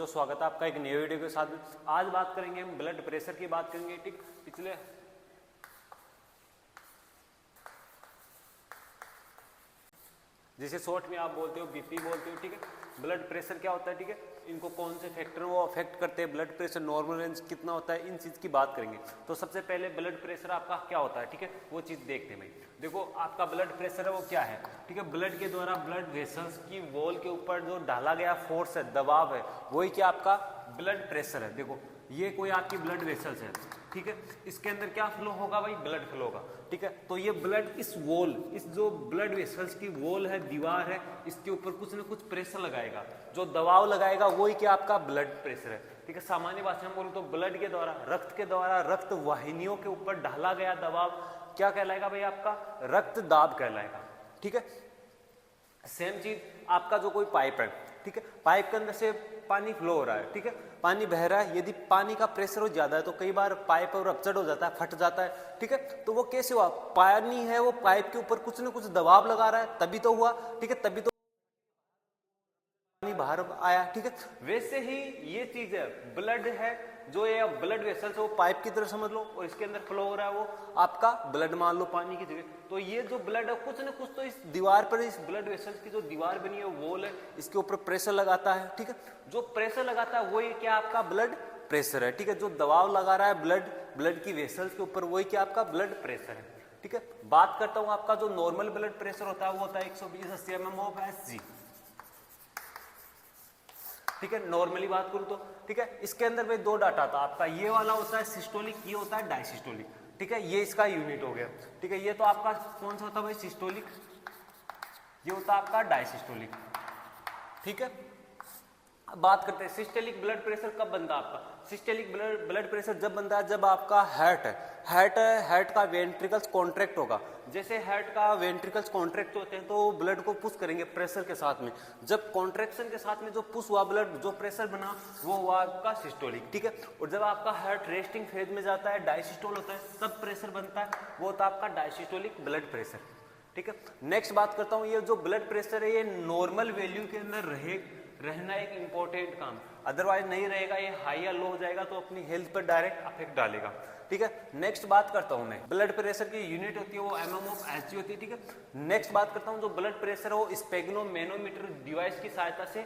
स्वागत है आपका एक नए वीडियो के साथ। आज बात करेंगे हम ब्लड प्रेशर की बात करेंगे। ठीक, पिछले जिसे शॉर्ट में आप बोलते हो बीपी बोलते हो। ठीक है, ब्लड प्रेशर क्या होता है, ठीक है, इनको कौन से फैक्टर वो अफेक्ट करते हैं, ब्लड प्रेशर नॉर्मल रेंज कितना होता है, इन चीज़ की बात करेंगे। तो सबसे पहले ब्लड प्रेशर आपका क्या होता है, ठीक है, वो चीज़ देखते हैं भाई। देखो आपका ब्लड प्रेशर है वो क्या है, ठीक है, ब्लड के द्वारा ब्लड वेसल्स की वॉल के ऊपर जो डाला गया फोर्स है, दबाव है, वही क्या आपका ब्लड प्रेशर है। देखो ये कोई आपकी ब्लड वेसल्स है, ठीक है, इसके अंदर क्या फ्लो होगा भाई, ब्लड फ्लो होगा। ठीक है, तो ये ब्लड इस वॉल, इस जो ब्लड वेसल्स की वॉल है, दीवार है, इसके ऊपर कुछ ना कुछ प्रेशर लगाएगा, जो दबाव लगाएगा वही क्या आपका ब्लड प्रेशर है। ठीक है, सामान्य भाषा में बोलूं तो ब्लड के द्वारा, रक्त के द्वारा रक्त वाहिनियों के ऊपर डाला गया दबाव क्या कहलाएगा भाई, आपका रक्त दाब कहलाएगा। ठीक है, सेम चीज आपका जो कोई पाइप है, ठीक है, पाइप के अंदर से पानी फ्लो हो रहा है, ठीक है, पानी बह रहा है, यदि पानी का प्रेशर हो ज्यादा है तो कई बार पाइप रप्चर हो जाता है, फट जाता है। ठीक है, तो वो कैसे हुआ, पानी है वो पाइप के ऊपर कुछ ना कुछ दबाव लगा रहा है तभी तो हुआ। ठीक है, तभी तो पानी बाहर आया। ठीक है, वैसे ही ये चीज है, ब्लड है जो ये ब्लड वेसल्स वो पाइप की तरह समझ लो, और इसके अंदर फ्लो हो रहा है वो आपका ब्लड मान लो पानी की जगह। तो ये जो ब्लड है कुछ ना कुछ तो इस दीवार पर, इस ब्लड वेसल्स की जो दीवार बनी है वॉल है, इसके ऊपर प्रेशर लगाता है। ठीक है, जो प्रेशर लगाता है वही क्या आपका ब्लड प्रेशर है। ठीक है, जो दबाव लगा रहा है ब्लड की वेसल्स के ऊपर वही क्या आपका ब्लड प्रेशर है। ठीक है, बात करता हूं आपका जो नॉर्मल ब्लड प्रेशर होता है वो होता है 120/80 mm ऑफ Hg। ठीक है, नॉर्मली बात करूं तो ठीक है, इसके अंदर में दो डाटा था आपका, ये वाला होता है सिस्टोलिक, ये होता है डायसिस्टोलिक। ठीक है, ये इसका यूनिट हो गया। ठीक है, ये तो आपका कौन सा होता है भाई, सिस्टोलिक, ये होता है आपका डायसिस्टोलिक। ठीक है, अब बात करते हैं सिस्टोलिक ब्लड प्रेशर कब बनता है आपका। सिस्टोलिक ब्लड प्रेशर जब बनता है जब आपका हार्ट का वेंट्रिकल्स कॉन्ट्रैक्ट होगा। जैसे हार्ट का वेंट्रिकल्स कॉन्ट्रैक्ट होते हैं तो ब्लड को पुश करेंगे प्रेशर के साथ में, जब कॉन्ट्रैक्शन के साथ में जो पुश हुआ ब्लड, जो प्रेशर बना वो हुआ आपका सिस्टोलिक। ठीक है, और जब आपका हार्ट रेस्टिंग फेज में जाता है, डायसिस्टोल होता है, तब प्रेशर बनता है, वो होता है आपका डायसिस्टोलिक ब्लड प्रेशर। ठीक है, नेक्स्ट बात करता हूँ, ये जो ब्लड प्रेशर है ये नॉर्मल वैल्यू के अंदर रहना एक इंपॉर्टेंट काम, अदरवाइज नहीं रहेगा, ये हाई या लो हो जाएगा तो अपनी हेल्थ पर डायरेक्ट अफेक्ट डालेगा। ठीक है, नेक्स्ट बात करता हूं मैं, ब्लड प्रेशर की यूनिट होती है वो mm ऑफ Hg होती है। ठीक है, नेक्स्ट बात करता हूं, जो ब्लड प्रेशर है वो स्पेग्नोमेनोमीटर डिवाइस की सहायता से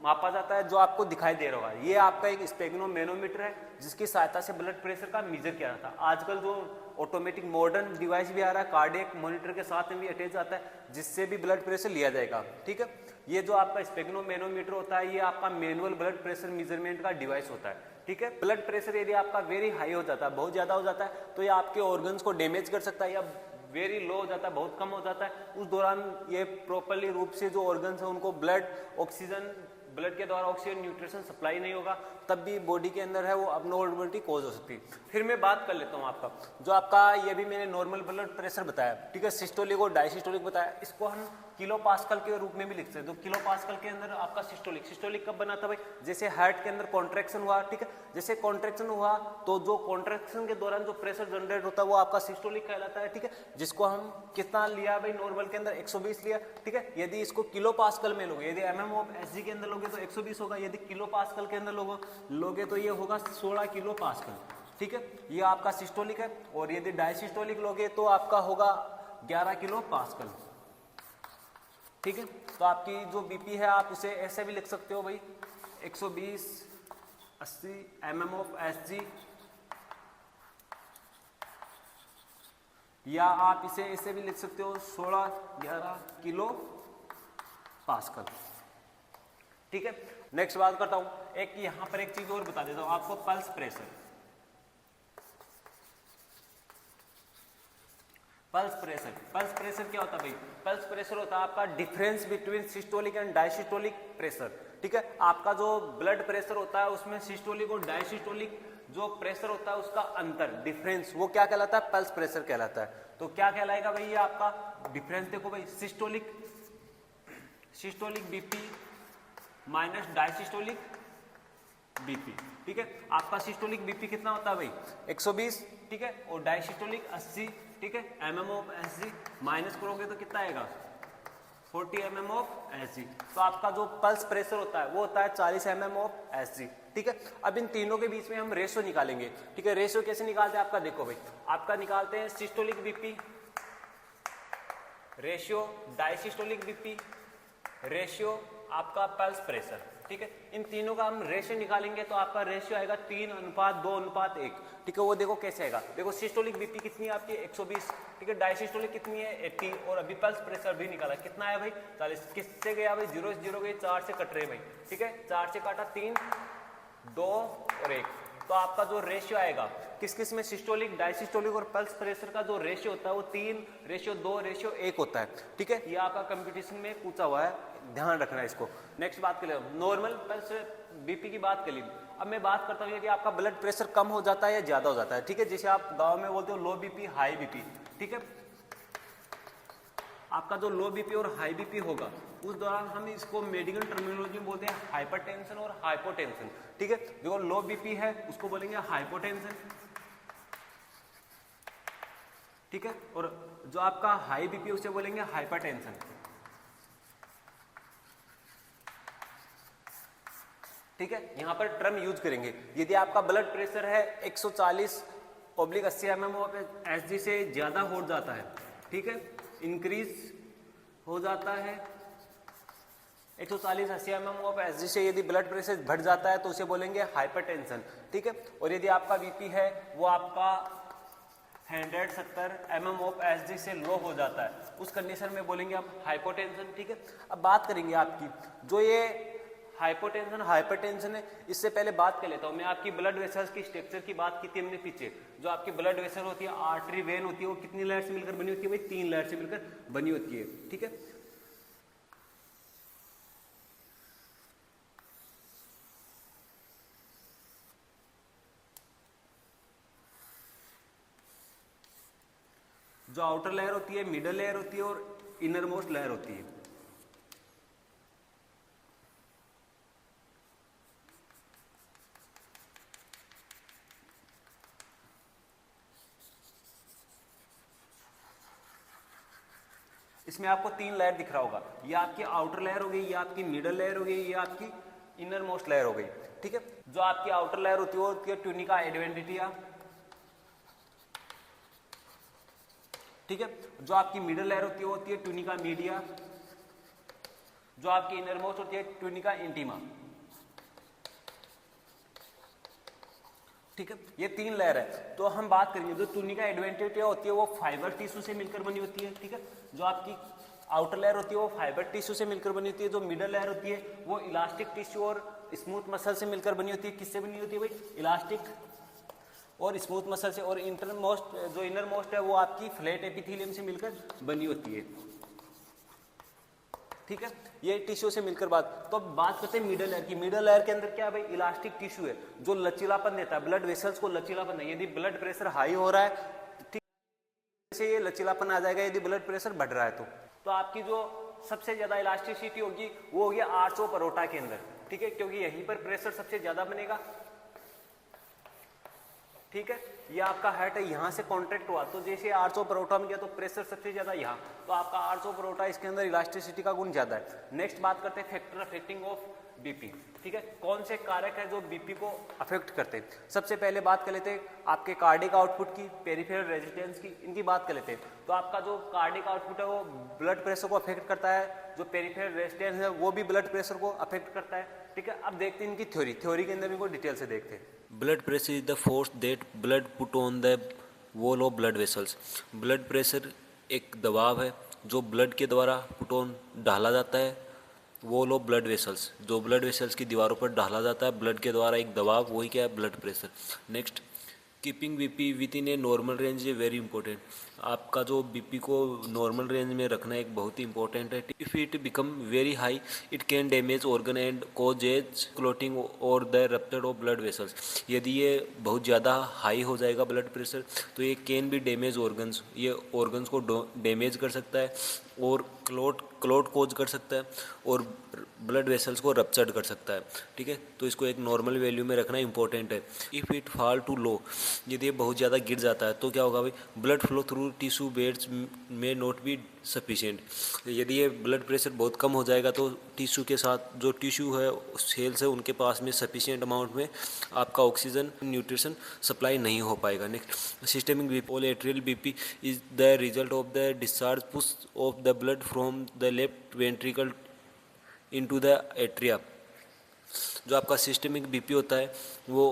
मापा जाता है, जो आपको दिखाई दे रहा होगा, ये आपका एक स्पेग्नोमेनोमीटर है जिसकी सहायता से ब्लड प्रेशर का मेजर किया जाता है। आजकल जो ऑटोमेटिक मॉडर्न डिवाइस भी आ रहा है, कार्डियक मॉनिटर के साथ में भी अटैच आता है, जिससे भी ब्लड प्रेशर लिया जाएगा। ठीक है, ये जो आपका स्पेग्नोमेनोमीटर होता है ये आपका मैनुअल ब्लड प्रेशर मेजरमेंट का डिवाइस होता है। ठीक है, ब्लड प्रेशर यदि आपका वेरी हाई हो जाता है, बहुत ज्यादा हो जाता है, तो ये आपके ऑर्गन्स को डैमेज कर सकता है, या वेरी लो हो जाता है, बहुत कम हो जाता है, उस दौरान ये प्रॉपरली रूप से जो ऑर्गन्स है उनको ब्लड के द्वारा ऑक्सीजन न्यूट्रिशन सप्लाई नहीं होगा, तब भी बॉडी के अंदर है वो अबनॉर्मलिटी कॉज हो सकती है। फिर मैं बात कर लेता हूँ आपका, जो आपका ये भी मैंने नॉर्मल ब्लड प्रेशर बताया, ठीक है, सिस्टोलिक और डायसिस्टोलिक बताया, इसको हम किलो पास्कल के रूप में भी लिखते हैं। तो किलो पास्कल के अंदर आपका सिस्टोलिक कब बना था भाई, जैसे हार्ट के अंदर कॉन्ट्रैक्शन हुआ। ठीक है, जैसे कॉन्ट्रैक्शन हुआ तो जो कॉन्ट्रैक्शन के दौरान जो प्रेशर जनरेट होता है वो आपका सिस्टोलिक कहलाता है। ठीक है, जिसको हम कितना लिया भाई, नॉर्मल के अंदर 120 लिया। ठीक है, यदि इसको किलो पास्कल में लोगे, यदि mm ऑफ Hg के अंदर लोगे तो 120 होगा, यदि किलो पास्कल के अंदर लोगे तो ये होगा 16 किलो पास्कल। ठीक है, ये आपका सिस्टोलिक है, और यदि डायसिस्टोलिक लोगे तो आपका होगा 11 किलो पास्कल। ठीक है, तो आपकी जो बीपी है आप उसे ऐसे भी लिख सकते हो भाई, 120/80 mm ऑफ Hg, या आप इसे ऐसे भी लिख सकते हो 16-11 किलो पास्कल। ठीक है, नेक्स्ट बात करता हूं, एक यहां पर एक चीज और बता देता हूं आपको, पल्स प्रेशर। पल्स प्रेशर क्या होता है भाई, पल्स प्रेशर होता है आपका difference between systolic and diastolic pressure. ठीक है, आपका जो ब्लड प्रेशर होता है उसमें सिस्टोलिक और डायसिस्टोलिक जो प्रेशर होता है उसका अंतर, डिफरेंस, वो क्या कहलाता है, पल्स प्रेशर कहलाता है। तो क्या कहलाएगा भाई, ये आपका डिफरेंस देखो भाई, systolic BP minus diastolic BP. ठीक है, आपका सिस्टोलिक बीपी कितना होता है भाई, 120। ठीक है, और डायसिस्टोलिक 80। ठीक है, mm ऑफ Hg माइनस करोगे तो कितना आएगा, 40 mm ऑफ Hg। तो आपका जो पल्स प्रेशर होता है वो होता है 40 mm ऑफ Hg। ठीक है, अब इन तीनों के बीच में हम रेशियो निकालेंगे। ठीक है, रेशियो कैसे निकालते हैं आपका, देखो भाई, आपका निकालते हैं systolic BP ratio diastolic BP ratio आपका पल्स प्रेशर। ठीक है, इन तीनों का हम रेशियो निकालेंगे तो आपका रेशियो आएगा 3:2:1। ठीक है, वो देखो कैसे आएगा, देखो सिस्टोलिक बीपी कितनी है आपकी 120। ठीक है, डायसिस्टोलिक कितनी है 80, और अभी पल्स प्रेशर भी निकाला कितना है भाई 40। किससे गया भाई 0 0 गए, 4 से कट रहे भाई। ठीक है, 4 से काटा 3 2 और 1, तो आपका जो रेशियो आएगा किस किस में, सिस्टोलिक डायसिस्टोलिक और पल्स प्रेशर का जो रेशियो होता है वो 3:2:1 होता है। ठीक है, ये आपका कंपटीशन में पूछा हुआ है, ध्यान रखना है इसको। नेक्स्ट बात कर ले, नॉर्मल पल्स बीपी की बात कर ली। अब मैं बात करता हूँ कि आपका ब्लड प्रेशर कम हो जाता है या ज्यादा हो जाता है। ठीक है, जैसे आप गाँव में बोलते हो लो बीपी हाई बीपी। ठीक है, आपका जो लो बीपी और हाई बीपी होगा उस दौरान हम इसको मेडिकल टर्मिनोलॉजी में बोलते हैं हाइपरटेंशन और हाइपोटेंशन। ठीक है, जो लो बीपी है उसको बोलेंगे हाइपोटेंशन। ठीक है, और जो आपका हाई बीपी उसे बोलेंगे हाइपरटेंशन। ठीक है, यहां पर टर्म यूज करेंगे। यदि आपका ब्लड प्रेशर है 140/80 mm ऑफ Hg से ज्यादा हो जाता है, ठीक है, इंक्रीज हो जाता है 140/80 mm ऑफ Hg से यदि ब्लड प्रेशर बढ़ जाता है तो उसे बोलेंगे हाइपरटेंशन। ठीक है, और यदि आपका बीपी है वो आपका 170 mm ऑफ Hg से लो हो जाता है, उस कंडीशन में बोलेंगे आप हाइपोटेंशन। ठीक है, अब बात करेंगे आपकी जो ये हाइपोटेंशन हाइपरटेंशन है, इससे पहले बात कर लेता हूं मैं आपकी ब्लड वेसल्स की स्ट्रक्चर की बात की थी हमने पीछे। जो आपकी ब्लड वेसल होती है, आर्टरी वेन होती है, वो कितनी लेयर से मिलकर बनी होती है भाई 3 लेयर से मिलकर बनी होती है। ठीक है, जो आउटर लेयर होती है, मिडल लेयर होती है और इनर मोस्ट लेयर होती है। इसमें आपको 3 लेयर दिख रहा होगा, ये आपकी आउटर लेयर हो गई, ये आपकी मिडल लेयर हो गई, ये आपकी इनर मोस्ट लेयर हो गई। ठीक है, जो आपकी आउटर लेयर होती है वो होती है ट्यूनिका एडवेंटिटिया। ठीक है, जो आपकी मिडल लेयर होती है वो होती है ट्यूनिका मीडिया। जो आपकी इनर मोस्ट होती है ट्यूनिका इंटीमा। ठीक है, ये 3 लेयर है। तो हम बात करेंगे जो ट्यूनिका एडवेंटिटिया होती है वो फाइबर टिश्यू से मिलकर बनी होती है। ठीक है, जो आपकी आउटर लेयर होती है वो फाइबर टिश्यू से मिलकर बनी होती है। जो मिडल लेयर होती है वो इलास्टिक टिश्यू और स्मूथ मसल से मिलकर बनी होती है। किससे बनी होती है भाई, इलास्टिक और स्मूथ मसल से। और इंटर मोस्ट जो इनर मोस्ट है वो आपकी फ्लैट एपिथेलियम से मिलकर बनी होती है। ठीक है, ये टिश्यू से मिलकर तो बात करते हैं मिडल लेयर की। मिडल लेयर के अंदर क्या है भाई, इलास्टिक टिश्यू है जो लचीलापन देता है, ब्लड वेसल्स को लचीलापन है। यदि ब्लड प्रेशर हाई हो रहा है से ये लचीलापन आ जाएगा, यदि ब्लड प्रेशर बढ़ रहा है तो आपकी जो सबसे ज्यादा इलास्टिसिटी होगी वो होगी आर्च ऑफ अरोटा के अंदर। ठीक है, क्योंकि यहीं पर प्रेशर सबसे ज्यादा बनेगा। ठीक है, ये आपका हार्ट है, यहाँ से कॉन्ट्रैक्ट हुआ तो जैसे आर्च ऑफ अरोटा में गया तो प्रेशर सबसे ज्यादा यहाँ, तो आपका आर्च ऑफ अरोटा इसके अंदर इलास्टिसिटी का गुण ज्यादा है। नेक्स्ट बात करते हैं फैक्टर अफेक्टिंग ऑफ बीपी। ठीक है, कौन से कारक है जो बीपी को अफेक्ट करते हैं। सबसे पहले बात कर लेते हैं आपके कार्डिक आउटपुट की, पेरिफेरल रेजिस्टेंस की, इनकी बात कर लेते हैं। तो आपका जो कार्डिक आउटपुट है वो ब्लड प्रेशर को अफेक्ट करता है, जो पेरिफेरल रेजिस्टेंस है वो भी ब्लड प्रेशर को अफेक्ट करता है। ठीक है, अब देखते हैं इनकी थ्योरी के अंदर इनको डिटेल से देखते हैं। Blood pressure is the force that blood put on the wall of blood vessels. Blood pressure एक दबाव है जो ब्लड के द्वारा पुट ऑन डाला जाता है वॉल ऑफ ब्लड वेसल्स, जो ब्लड वेसल्स की दीवारों पर डाला जाता है ब्लड के द्वारा एक दबाव, वही क्या है blood pressure. Next, keeping BP with in a normal range is very important. आपका जो बीपी को नॉर्मल रेंज में रखना एक बहुत ही इंपॉर्टेंट है। If it become very high it can damage organ and causes clotting और the rupture of blood vessels. यदि ये बहुत ज़्यादा हाई हो जाएगा ब्लड प्रेशर तो ये कैन भी डैमेज ऑर्गन्स, ये ऑर्गन्स को डैमेज कर सकता है और क्लोट कोज कर सकता है और ब्लड वेसल्स को रप्चर्ड कर सकता है, ठीक है। तो इसको एक नॉर्मल वैल्यू में रखना इंपॉर्टेंट है। If it fall to low, यदि ये बहुत ज़्यादा गिर जाता है तो क्या होगा भाई, blood flow through tissue beds में नॉट बी सफिशिएंट। यदि ये ब्लड प्रेशर बहुत कम हो जाएगा तो टिश्यू के साथ जो टिश्यू है, सेल्स है, उनके पास में सफिशिएंट अमाउंट में आपका ऑक्सीजन न्यूट्रिशन सप्लाई नहीं हो पाएगा। नेक्स्ट, सिस्टमिक बीपी और atrial BP is the result of the discharge push of the blood from the left ventricle into the atria. जो आपका सिस्टमिक बीपी होता है वो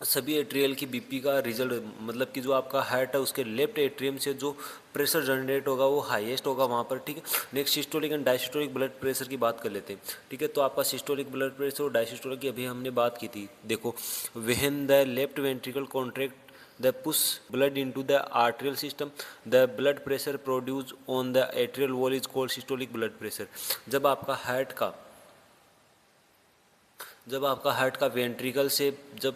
सभी एट्रियल की बीपी का रिजल्ट, मतलब कि जो आपका हार्ट है उसके लेफ्ट एट्रियम से जो प्रेशर जनरेट होगा वो हाईएस्ट होगा वहाँ पर, ठीक है। Next, systolic and diastolic blood pressure की बात कर लेते हैं, ठीक है। तो आपका सिस्टोलिक ब्लड प्रेशर और डायसिस्टोलिक की अभी हमने बात की थी। देखो, when the left ventricle contract the push blood into the arterial system, the blood pressure produced on the atrial wall is called systolic blood pressure। जब आपका हार्ट का वेंट्रिकल से जब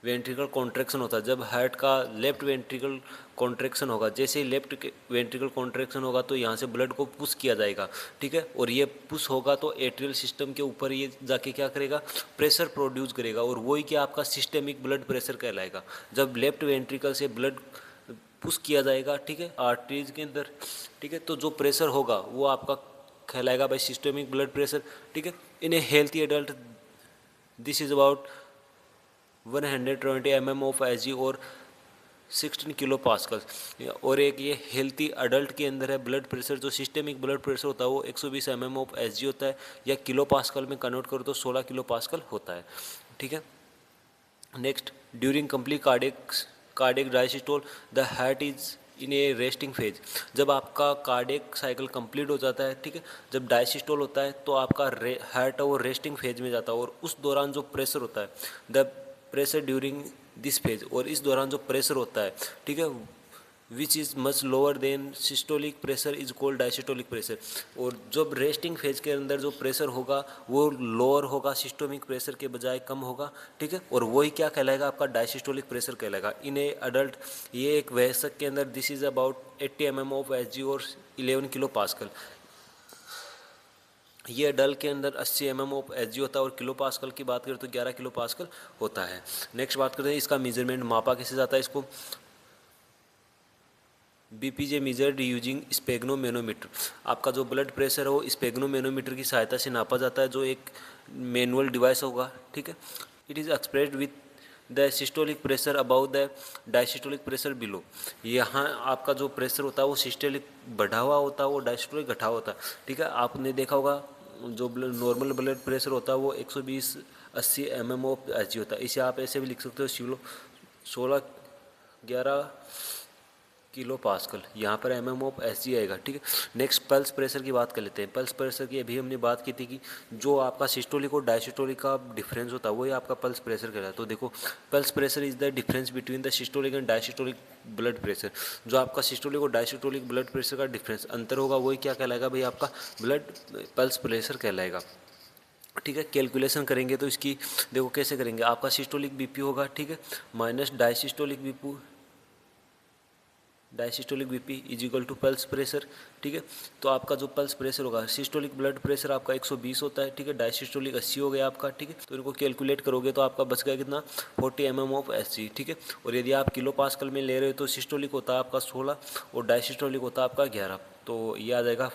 वेंट्रिकल कॉन्ट्रैक्शन होता है, जब हार्ट का लेफ्ट वेंट्रिकल कॉन्ट्रैक्शन होगा, जैसे ही लेफ्ट वेंट्रिकल कॉन्ट्रैक्शन होगा तो यहाँ से ब्लड को पुश किया जाएगा, ठीक है। और ये पुश होगा तो एट्रियल सिस्टम के ऊपर ये जाके क्या करेगा, प्रेशर प्रोड्यूस करेगा, और वही क्या आपका सिस्टमिक ब्लड प्रेशर कहलाएगा। जब लेफ्ट वेंट्रिकल से ब्लड पुश किया जाएगा, ठीक है, आर्टरीज के अंदर, ठीक है, तो जो प्रेशर होगा वो आपका कहलाएगा भाई सिस्टमिक ब्लड प्रेशर, ठीक है। In a healthy adult this is about 120 mm of Hg और 16 किलो पास्कल। और एक ये हेल्थी अडल्ट के अंदर है ब्लड प्रेशर, जो सिस्टमिक ब्लड प्रेशर होता है वो 120 mm ऑफ Hg होता है, या किलो पास्कल में कन्वर्ट करो तो 16 किलो पास्कल होता है, ठीक है। Next, during complete cardiac diastole the heart is in a resting phase. जब आपका कार्डियक साइकिल कंप्लीट हो जाता है, ठीक है, जब डायसिस्टोल होता है तो आपका हार्ट है वो रेस्टिंग फेज में जाता है, और उस दौरान जो प्रेशर होता है, the pressure during this phase, और इस दौरान जो प्रेशर होता है, ठीक है, which is much lower than systolic pressure is called diastolic pressure. और जब रेस्टिंग फेज के अंदर जो प्रेशर होगा वो लोअर होगा, सिस्टोमिक प्रेशर के बजाय कम होगा, ठीक है, और वही क्या कहलाएगा, आपका डायसिस्टोलिक प्रेशर कहलाएगा। इन ए अडल्ट, ये एक वयस्क के अंदर this is about 80 mm of Hg और 11 किलो पास्कल। ये अडल्ट के अंदर 80 mm ऑफ Hg होता है, और किलो पास्कल की बात करें तो 11 किलो पास्कल होता है। नेक्स्ट बात करते हैं इसका मेजरमेंट, मापा कैसे जाता है इसको। बीपीजे मेजर्ड यूजिंग स्पेग्नोमेनोमीटर। आपका जो ब्लड प्रेशर है वो स्पेग्नोमेनोमीटर की सहायता से नापा जाता है, जो एक मैनुअल डिवाइस होगा, ठीक है। It is expressed with the systolic pressure about the diastolic pressure below. यहाँ आपका जो प्रेशर होता है वो सिस्टोलिक बढ़ा हुआ होता है, वो डायसिस्टोलिक घटा हुआ होता है, ठीक है। आपने देखा होगा जो नॉर्मल ब्लड प्रेशर होता है वो 120/80 mm ऑफ Hg होता है। इसे आप ऐसे भी लिख सकते हो 16-11 किलो पास्कल, यहाँ पर mm ऑफ Hg आएगा, ठीक है। नेक्स्ट, पल्स प्रेशर की बात कर लेते हैं। पल्स प्रेशर की अभी हमने बात की थी कि जो आपका सिस्टोलिक और डायसिस्टोलिक का डिफरेंस होता है वही आपका पल्स प्रेशर कहलाता है। तो देखो, pulse pressure is the difference between the systolic and diastolic blood pressure. जो आपका सिस्टोलिक और डायसिस्टोलिक ब्लड प्रेशर का डिफरेंस अंतर होगा वही क्या कहलाएगा भाई, आपका ब्लड पल्स प्रेशर कहलाएगा, ठीक है। कैलकुलेशन करेंगे तो इसकी देखो कैसे करेंगे, आपका सिस्टोलिक बीपी होगा, ठीक है, minus diastolic BP is equal to pulse pressure, ठीक है। तो आपका जो पल्स प्रेशर होगा, सिस्टोलिक ब्लड प्रेशर आपका 120 होता है, ठीक है, डायसिस्टोलिक 80 हो गया आपका, ठीक है। तो इनको कैलकुलेट करोगे तो आपका बच गया कितना, 40 mm ऑफ Hg, ठीक है। और यदि आप किलो पास्कल में ले रहे हो तो सिस्टोलिक होता है आपका 16 और डायसिस्टोलिक होता है आपका 11, तो ये आ जाएगा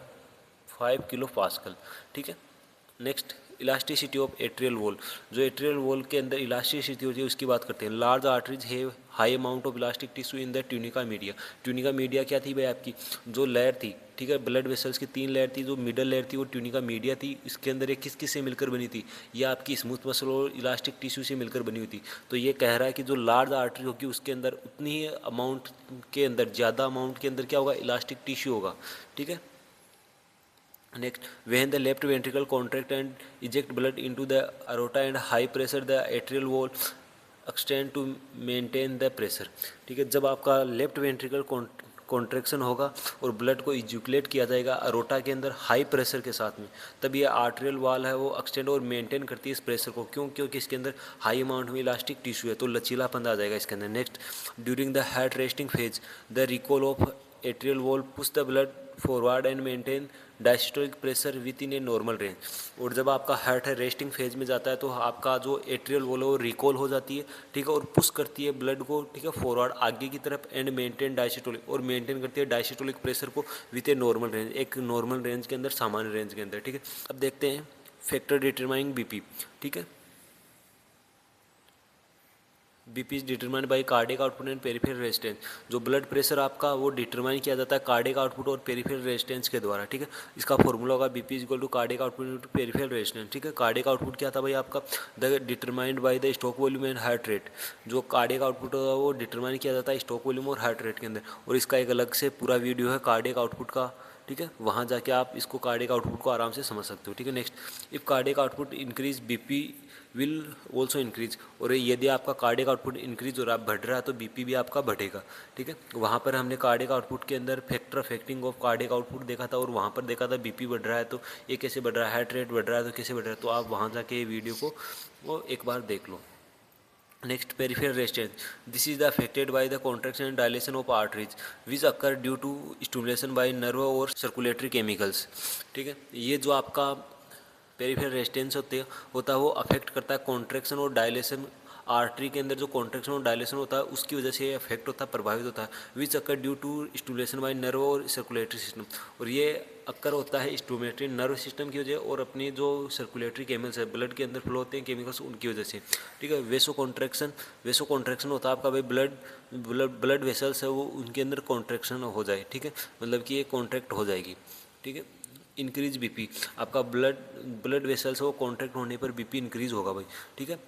5 किलो पास्कल, ठीक है। Next, elasticity of atrial wall. जो एट्रियल वॉल के अंदर इलास्टिसिटी होती है उसकी बात करते हैं। Large arteries have high amount of elastic tissue in the tunica media. Tunica media क्या थी भाई, आपकी जो लेयर थी, ठीक है, ब्लड वेसल्स की 3 लेयर थी। जो मिडल लेयर थी वो ट्यूनिका मीडिया थी। इसके अंदर ये किस किस से मिलकर बनी थी, ये आपकी स्मूथ मसल और इलास्टिक टिश्यू से मिलकर बनी हुई थी। तो ये कह रहा है कि जो लार्ज आर्टरी होगी उसके अंदर उतनी ही अमाउंट के अंदर, ज़्यादा अमाउंट के अंदर क्या होगा, इलास्टिक टिश्यू होगा, ठीक है। Next, when the left ventricle contract and eject blood into the aorta and high pressure the atrial wall extend to maintain the pressure, ठीक है। जब आपका लेफ्ट वेंट्रिकल कॉन्ट्रैक्शन होगा और ब्लड को इजुकुलेट किया जाएगा अरोटा के अंदर हाई प्रेशर के साथ में, तब ये आर्टरियल वाल है वो एक्सटेंड और मेंटेन करती है इस प्रेशर को। क्यों? क्योंकि इसके अंदर हाई अमाउंट में इलास्टिक टिश्यू है, तो लचीलापन आ जाएगा इसके अंदर। Next, during the heart resting phase the recall of atrial wall push the blood forward and maintain diastolic pressure with in a normal range. और जब आपका हार्ट है रेस्टिंग फेज में जाता है तो आपका जो एट्रियल वॉल है वो रिकॉल हो जाती है, ठीक है, और पुश करती है ब्लड को, ठीक है, फॉरवर्ड आगे की तरफ एंड मेंटेन डायस्टोलिक, और मेंटेन करती है डायस्टोलिक प्रेशर को विद ए नॉर्मल रेंज, एक नॉर्मल रेंज के अंदर, सामान्य रेंज के अंदर, ठीक है। अब देखते हैं फैक्टर डिटरमाइनिंग बीपी, ठीक है। BP is determined by cardiac output and peripheral resistance. जो ब्लड प्रेशर आपका वो डिटरमाइन किया जाता है कार्डियक आउटपुट और पेरिफेरल रेजिस्टेंस के द्वारा, ठीक है। इसका फॉर्मूला होगा BP equal to cardiac output into peripheral resistance, ठीक है। कार्डियक आउटपुट क्या था भाई आपका, the determined by the stroke volume and heart rate. जो कार्डियक आउटपुट होगा वो डिटरमाइन किया जाता है स्ट्रोक वॉल्यूम और हार्ट रेट के अंदर, और इसका एक अलग से पूरा वीडियो है कार्डियक आउटपुट का, ठीक है। वहाँ जाके आप इसको कार्डियक आउटपुट को आराम से समझ सकते हो, ठीक है। Next, if cardiac output increase BP will also increase. और यदि आपका कार्डियक आउटपुट इंक्रीज हो रहा है, बढ़ रहा है, तो बीपी भी आपका बढ़ेगा, ठीक है। वहाँ पर हमने कार्डियक आउटपुट के अंदर factor affecting of cardiac output देखा था, और वहाँ पर देखा था बीपी बढ़ रहा है तो ये कैसे बढ़ रहा है, हार्ट रेट बढ़ रहा है तो कैसे बढ़ रहा है। तो आप वहाँ जाके ये वीडियो को वो एक बार देख लो। Next, peripheral resistance, this is the affected by the contraction and dilation of arteries which occur due to stimulation by nerve और सर्कुलेटरी केमिकल्स, ठीक है। ये जो आपका पेरिफेरल रेजिस्टेंस होता है वो अफेक्ट करता है कॉन्ट्रैक्शन और डायलेशन, आर्टरी के अंदर जो कॉन्ट्रैक्शन और डायलेशन होता है उसकी वजह से ये अफेक्ट होता है, प्रभावित होता है। Which occur due to stimulation by nerve और सर्कुलेटरी सिस्टम, और ये अक्कर होता है स्टिमुलेटरी नर्व सिस्टम की वजह और अपनी जो सर्कुलेटरी केमिकल्स है, ब्लड के अंदर फ्लो होते हैं केमिकल्स, उनकी वजह से, ठीक है। वेसो कॉन्ट्रैक्शन होता है आपका भाई ब्लड वेसल्स है वो उनके अंदर कॉन्ट्रैक्शन हो जाए, ठीक है, मतलब कि ये कॉन्ट्रैक्ट हो जाएगी, ठीक है। इंक्रीज बीपी, आपका ब्लड वेसल्स वो कॉन्ट्रैक्ट होने पर बीपी इंक्रीज होगा भाई, ठीक है।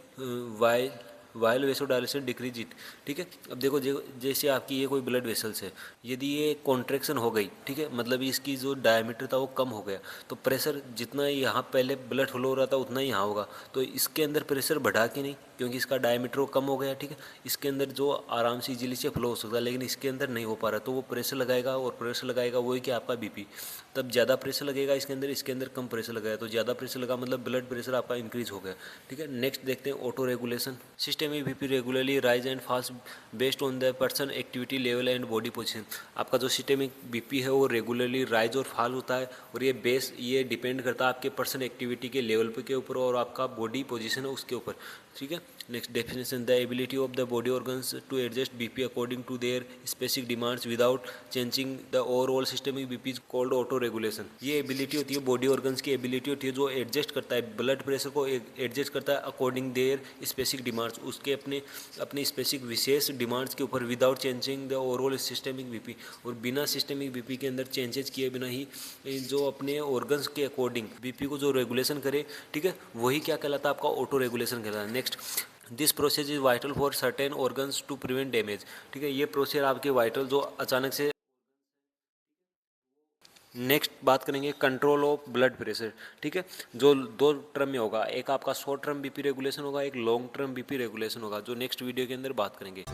वाइल वेसोडायलेशन डिक्रीज इट, ठीक है। अब देखो जैसे आपकी ये कोई ब्लड वेसल्स है, यदि ये कॉन्ट्रैक्शन हो गई, ठीक है, मतलब इसकी जो डायमीटर था वो कम हो गया, तो प्रेशर जितना यहाँ पहले ब्लड फ्लो हो रहा था उतना ही यहाँ होगा, तो इसके अंदर प्रेशर बढ़ा कि नहीं, क्योंकि इसका डायमीटर वो कम हो गया, ठीक है। इसके अंदर जो आराम से इजीली से फ्लो हो सकता है, लेकिन इसके अंदर नहीं हो पा रहा, तो वो प्रेशर लगाएगा, और प्रेशर लगाएगा वही कि आपका बीपी, तब ज़्यादा प्रेशर लगेगा इसके अंदर कम प्रेशर लगाएगा, तो ज़्यादा प्रेशर लगा मतलब ब्लड प्रेशर आपका इंक्रीज हो गया, ठीक है। नेक्स्ट देखते हैं ऑटो रेगुलेशन सिस्टम में BP regularly rise and fast based on the person activity level and body position. आपका जो सिस्टमिक बीपी है वो रेगुलरली राइज और फॉल होता है, और ये डिपेंड करता है आपके पर्सन एक्टिविटी के लेवल के ऊपर और आपका बॉडी पोजीशन है उसके ऊपर, ठीक है। Next definition, the ability of the body organs to adjust BP according to their specific demands without changing the overall systemic BP is called auto regulation. ये एबिलिटी होती है बॉडी ऑर्गन्स की ability होती है जो एडजस्ट करता है blood pressure को, एडजस्ट करता है अकॉर्डिंग देयर स्पेसिफिक डिमांड्स, उसके अपने स्पेसिफिक विशेष डिमांड्स के ऊपर without changing the overall systemic BP, और बिना सिस्टमिक बीपी के अंदर चेंजेस किए बिना ही जो अपने ऑर्गन्स के अकॉर्डिंग बीपी को जो रेगुलेशन करे, ठीक है, वही क्या कहलाता है आपका ऑटो रेगुलेशन कहलाता है। Next, this process is vital for certain organs to prevent damage, ठीक है। ये प्रोसेस आपके वाइटल जो अचानक से। नेक्स्ट बात करेंगे कंट्रोल ऑफ ब्लड प्रेशर, ठीक है, जो दो टर्म में होगा, एक आपका शॉर्ट टर्म बीपी रेगुलेशन होगा, एक लॉन्ग टर्म बीपी रेगुलेशन होगा, जो नेक्स्ट वीडियो के अंदर बात करेंगे।